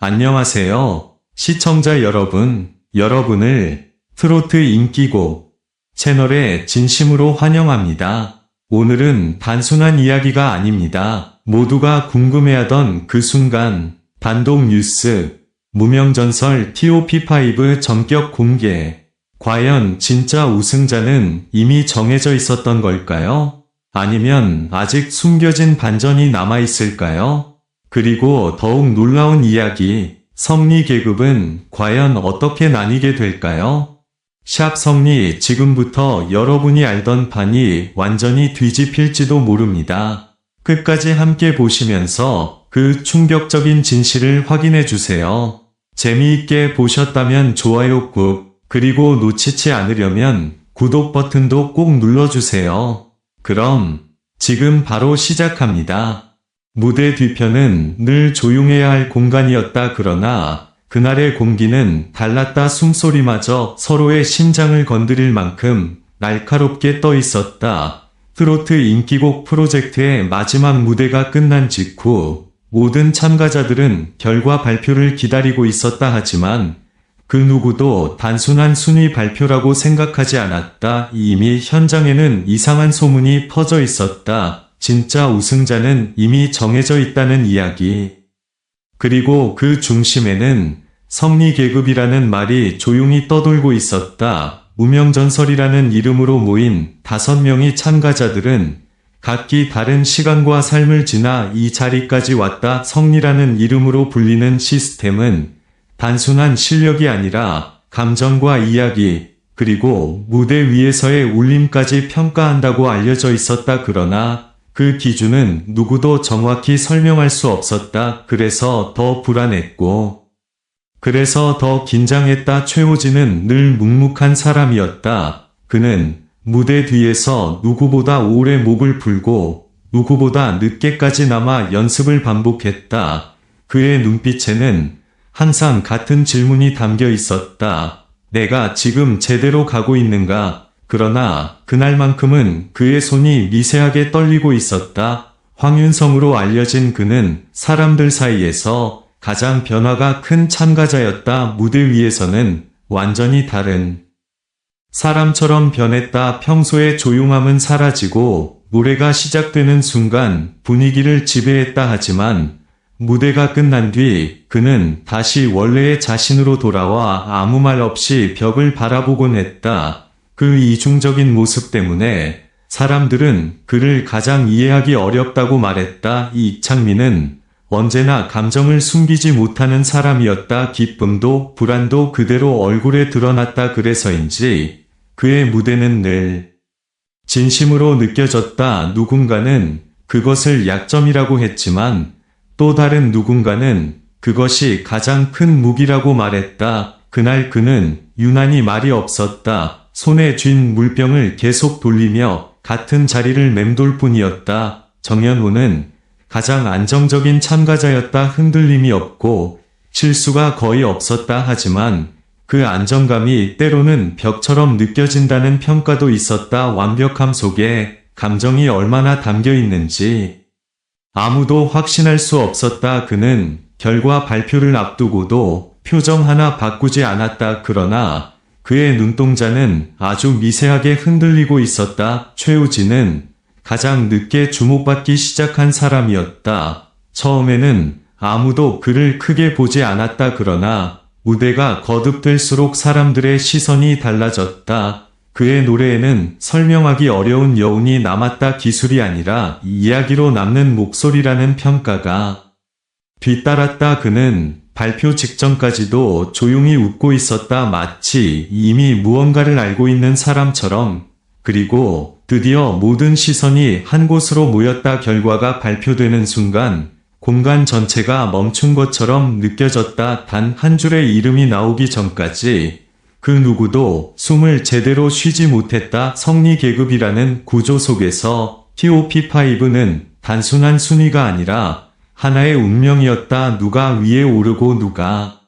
안녕하세요. 시청자 여러분, 여러분을 트로트 인기곡 채널에 진심으로 환영합니다. 오늘은 단순한 이야기가 아닙니다. 모두가 궁금해하던 그 순간, 단독 뉴스, 무명전설 TOP5 전격 공개. 과연 진짜 우승자는 이미 정해져 있었던 걸까요? 아니면 아직 숨겨진 반전이 남아있을까요? 그리고 더욱 놀라운 이야기, 성리 계급은 과연 어떻게 나뉘게 될까요? 샵 성리, 지금부터 여러분이 알던 판이 완전히 뒤집힐지도 모릅니다. 끝까지 함께 보시면서 그 충격적인 진실을 확인해 주세요. 재미있게 보셨다면 좋아요 꾹, 그리고 놓치지 않으려면 구독 버튼도 꼭 눌러주세요. 그럼 지금 바로 시작합니다. 무대 뒤편은 늘 조용해야 할 공간이었다. 그러나 그날의 공기는 달랐다. 숨소리마저 서로의 심장을 건드릴 만큼 날카롭게 떠 있었다. 트로트 인기곡 프로젝트의 마지막 무대가 끝난 직후 모든 참가자들은 결과 발표를 기다리고 있었다. 하지만 그 누구도 단순한 순위 발표라고 생각하지 않았다. 이미 현장에는 이상한 소문이 퍼져 있었다. 진짜 우승자는 이미 정해져 있다는 이야기. 그리고 그 중심에는 성리계급이라는 말이 조용히 떠돌고 있었다. 무명전설이라는 이름으로 모인 5명의 참가자들은 각기 다른 시간과 삶을 지나 이 자리까지 왔다. 성리라는 이름으로 불리는 시스템은 단순한 실력이 아니라 감정과 이야기, 그리고 무대 위에서의 울림까지 평가한다고 알려져 있었다. 그러나 그 기준은 누구도 정확히 설명할 수 없었다. 그래서 더 불안했고, 그래서 더 긴장했다. 최호진은 늘 묵묵한 사람이었다. 그는 무대 뒤에서 누구보다 오래 목을 풀고 누구보다 늦게까지 남아 연습을 반복했다. 그의 눈빛에는 항상 같은 질문이 담겨 있었다. 내가 지금 제대로 가고 있는가? 그러나 그날만큼은 그의 손이 미세하게 떨리고 있었다. 황윤성으로 알려진 그는 사람들 사이에서 가장 변화가 큰 참가자였다. 무대 위에서는 완전히 다른 사람처럼 변했다. 평소의 조용함은 사라지고 노래가 시작되는 순간 분위기를 지배했다. 하지만 무대가 끝난 뒤 그는 다시 원래의 자신으로 돌아와 아무 말 없이 벽을 바라보곤 했다. 그 이중적인 모습 때문에 사람들은 그를 가장 이해하기 어렵다고 말했다. 이창민은 언제나 감정을 숨기지 못하는 사람이었다. 기쁨도 불안도 그대로 얼굴에 드러났다. 그래서인지 그의 무대는 늘 진심으로 느껴졌다. 누군가는 그것을 약점이라고 했지만 또 다른 누군가는 그것이 가장 큰 무기라고 말했다. 그날 그는 유난히 말이 없었다. 손에 쥔 물병을 계속 돌리며 같은 자리를 맴돌 뿐이었다. 정연호는 가장 안정적인 참가자였다. 흔들림이 없고 실수가 거의 없었다. 하지만 그 안정감이 때로는 벽처럼 느껴진다는 평가도 있었다. 완벽함 속에 감정이 얼마나 담겨 있는지 아무도 확신할 수 없었다. 그는 결과 발표를 앞두고도 표정 하나 바꾸지 않았다. 그러나 그의 눈동자는 아주 미세하게 흔들리고 있었다. 최우진은 가장 늦게 주목받기 시작한 사람이었다. 처음에는 아무도 그를 크게 보지 않았다. 그러나 무대가 거듭될수록 사람들의 시선이 달라졌다. 그의 노래에는 설명하기 어려운 여운이 남았다. 기술이 아니라 이야기로 남는 목소리라는 평가가 뒤따랐다. 그는 발표 직전까지도 조용히 웃고 있었다. 마치 이미 무언가를 알고 있는 사람처럼. 그리고 드디어 모든 시선이 한 곳으로 모였다. 결과가 발표되는 순간 공간 전체가 멈춘 것처럼 느껴졌다. 단 한 줄의 이름이 나오기 전까지 그 누구도 숨을 제대로 쉬지 못했다. 성리계급이라는 구조 속에서 TOP5는 단순한 순위가 아니라 하나의 운명이었다. 누가 위에 오르고 누가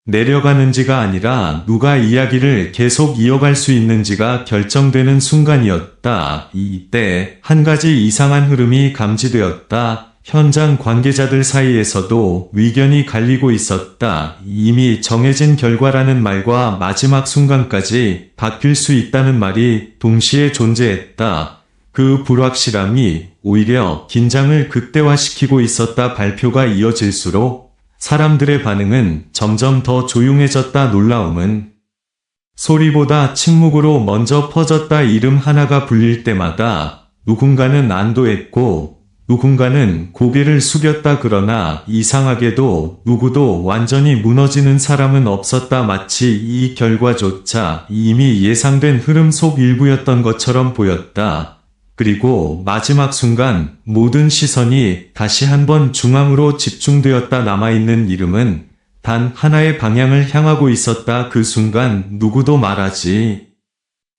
내려가는지가 아니라 누가 이야기를 계속 이어갈 수 있는지가 결정되는 순간이었다. 이때 한 가지 이상한 흐름이 감지되었다. 현장 관계자들 사이에서도 의견이 갈리고 있었다. 이미 정해진 결과라는 말과 마지막 순간까지 바뀔 수 있다는 말이 동시에 존재했다. 그 불확실함이 오히려 긴장을 극대화시키고 있었다. 발표가 이어질수록 사람들의 반응은 점점 더 조용해졌다. 놀라움은 소리보다 침묵으로 먼저 퍼졌다. 이름 하나가 불릴 때마다 누군가는 안도했고 누군가는 고개를 숙였다. 그러나 이상하게도 누구도 완전히 무너지는 사람은 없었다. 마치 이 결과조차 이미 예상된 흐름 속 일부였던 것처럼 보였다. 그리고 마지막 순간 모든 시선이 다시 한번 중앙으로 집중되었다. 남아있는 이름은 단 하나의 방향을 향하고 있었다. 그 순간 누구도 말하지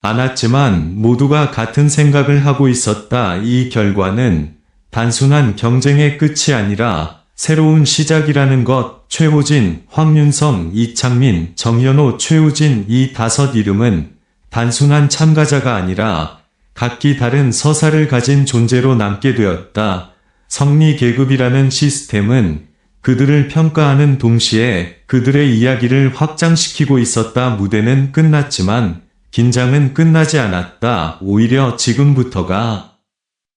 않았지만 모두가 같은 생각을 하고 있었다. 이 결과는 단순한 경쟁의 끝이 아니라 새로운 시작이라는 것. 최호진, 황윤성, 이창민, 정현호, 최우진 이 5 이름은 단순한 참가자가 아니라 각기 다른 서사를 가진 존재로 남게 되었다. 성리 계급이라는 시스템은 그들을 평가하는 동시에 그들의 이야기를 확장시키고 있었다. 무대는 끝났지만 긴장은 끝나지 않았다. 오히려 지금부터가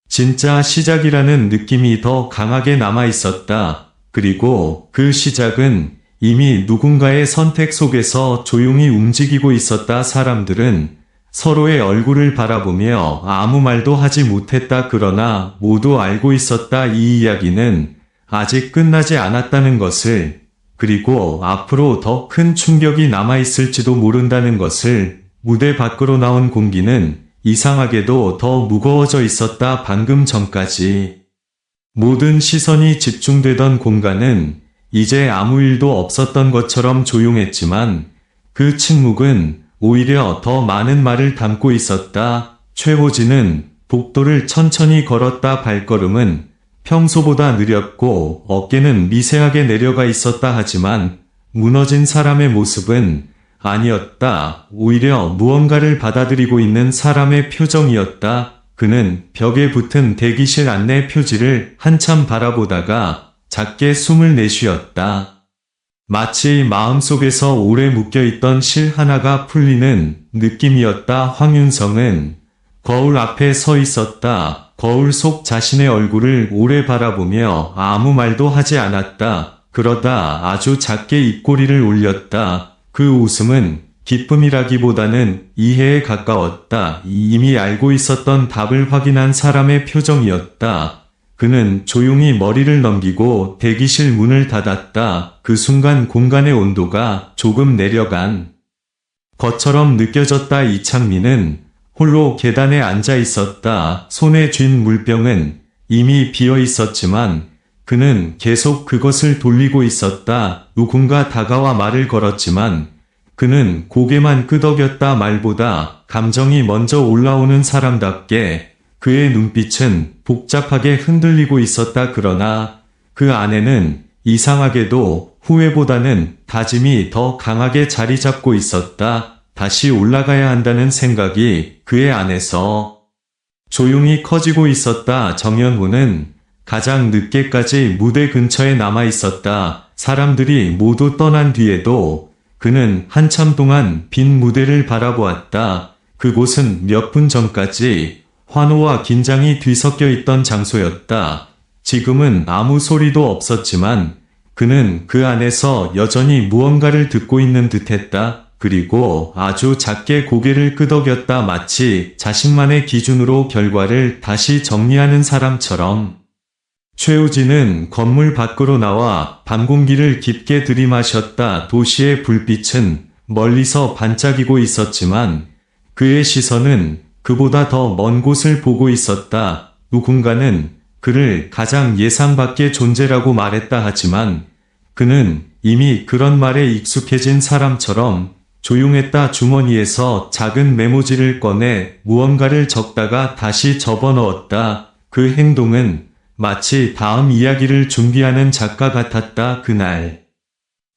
진짜 시작이라는 느낌이 더 강하게 남아 있었다. 그리고 그 시작은 이미 누군가의 선택 속에서 조용히 움직이고 있었다. 사람들은 서로의 얼굴을 바라보며 아무 말도 하지 못했다. 그러나 모두 알고 있었다. 이 이야기는 아직 끝나지 않았다는 것을, 그리고 앞으로 더 큰 충격이 남아있을지도 모른다는 것을. 무대 밖으로 나온 공기는 이상하게도 더 무거워져 있었다. 방금 전까지 모든 시선이 집중되던 공간은 이제 아무 일도 없었던 것처럼 조용했지만 그 침묵은 오히려 더 많은 말을 담고 있었다. 최호진은 복도를 천천히 걸었다. 발걸음은 평소보다 느렸고 어깨는 미세하게 내려가 있었다. 하지만 무너진 사람의 모습은 아니었다. 오히려 무언가를 받아들이고 있는 사람의 표정이었다. 그는 벽에 붙은 대기실 안내 표지를 한참 바라보다가 작게 숨을 내쉬었다. 마치 마음속에서 오래 묶여있던 실 하나가 풀리는 느낌이었다. 황윤성은 거울 앞에 서 있었다. 거울 속 자신의 얼굴을 오래 바라보며 아무 말도 하지 않았다. 그러다 아주 작게 입꼬리를 올렸다. 그 웃음은 기쁨이라기보다는 이해에 가까웠다. 이미 알고 있었던 답을 확인한 사람의 표정이었다. 그는 조용히 머리를 넘기고 대기실 문을 닫았다. 그 순간 공간의 온도가 조금 내려간 것처럼 느껴졌다. 이창민은 홀로 계단에 앉아 있었다. 손에 쥔 물병은 이미 비어 있었지만 그는 계속 그것을 돌리고 있었다. 누군가 다가와 말을 걸었지만 그는 고개만 끄덕였다. 말보다 감정이 먼저 올라오는 사람답게 그의 눈빛은 복잡하게 흔들리고 있었다. 그러나 그 안에는 이상하게도 후회보다는 다짐이 더 강하게 자리 잡고 있었다. 다시 올라가야 한다는 생각이 그의 안에서 조용히 커지고 있었다. 정연호는 가장 늦게까지 무대 근처에 남아 있었다. 사람들이 모두 떠난 뒤에도 그는 한참 동안 빈 무대를 바라보았다. 그곳은 몇 분 전까지 환호와 긴장이 뒤섞여 있던 장소였다. 지금은 아무 소리도 없었지만 그는 그 안에서 여전히 무언가를 듣고 있는 듯했다. 그리고 아주 작게 고개를 끄덕였다. 마치 자신만의 기준으로 결과를 다시 정리하는 사람처럼. 최우진은 건물 밖으로 나와 밤 공기를 깊게 들이마셨다. 도시의 불빛은 멀리서 반짝이고 있었지만 그의 시선은 그보다 더 먼 곳을 보고 있었다. 누군가는 그를 가장 예상 밖의 존재라고 말했다. 하지만 그는 이미 그런 말에 익숙해진 사람처럼 조용했다. 주머니에서 작은 메모지를 꺼내 무언가를 적다가 다시 접어넣었다. 그 행동은 마치 다음 이야기를 준비하는 작가 같았다. 그날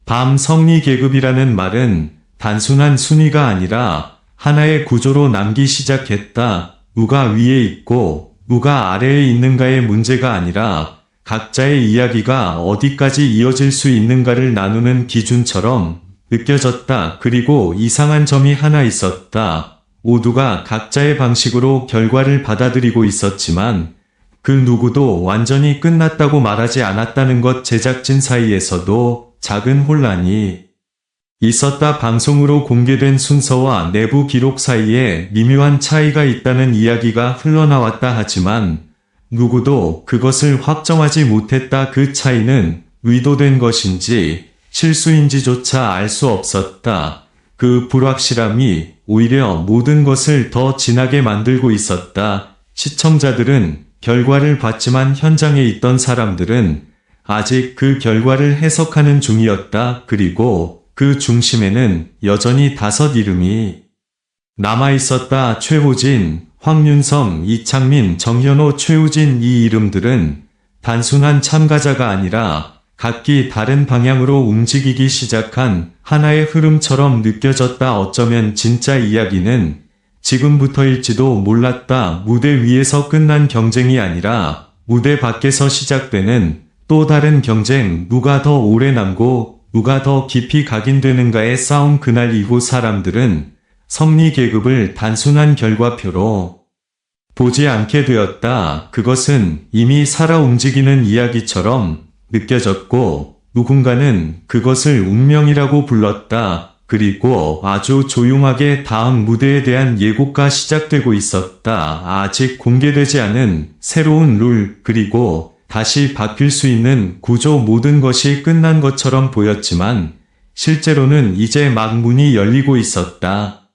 밤 성리 계급이라는 말은 단순한 순위가 아니라 하나의 구조로 남기 시작했다. 누가 위에 있고 누가 아래에 있는가의 문제가 아니라 각자의 이야기가 어디까지 이어질 수 있는가를 나누는 기준처럼 느껴졌다. 그리고 이상한 점이 하나 있었다. 모두가 각자의 방식으로 결과를 받아들이고 있었지만 그 누구도 완전히 끝났다고 말하지 않았다는 것. 제작진 사이에서도 작은 혼란이 있었다. 방송으로 공개된 순서와 내부 기록 사이에 미묘한 차이가 있다는 이야기가 흘러나왔다. 하지만 누구도 그것을 확정하지 못했다. 그 차이는 의도된 것인지 실수인지조차 알 수 없었다. 그 불확실함이 오히려 모든 것을 더 진하게 만들고 있었다. 시청자들은 결과를 봤지만 현장에 있던 사람들은 아직 그 결과를 해석하는 중이었다. 그리고 그 중심에는 여전히 5 이름이 남아있었다. 최호진, 황윤성, 이창민, 정현호, 최우진. 이 이름들은 단순한 참가자가 아니라 각기 다른 방향으로 움직이기 시작한 하나의 흐름처럼 느껴졌다. 어쩌면 진짜 이야기는 지금부터일지도 몰랐다. 무대 위에서 끝난 경쟁이 아니라 무대 밖에서 시작되는 또 다른 경쟁. 누가 더 오래 남고 누가 더 깊이 각인되는가의 싸움. 그날 이후 사람들은 성리 계급을 단순한 결과표로 보지 않게 되었다. 그것은 이미 살아 움직이는 이야기처럼 느껴졌고 누군가는 그것을 운명이라고 불렀다. 그리고 아주 조용하게 다음 무대에 대한 예고가 시작되고 있었다. 아직 공개되지 않은 새로운 룰, 그리고 다시 바뀔 수 있는 구조. 모든 것이 끝난 것처럼 보였지만 실제로는 이제 막 문이 열리고 있었다.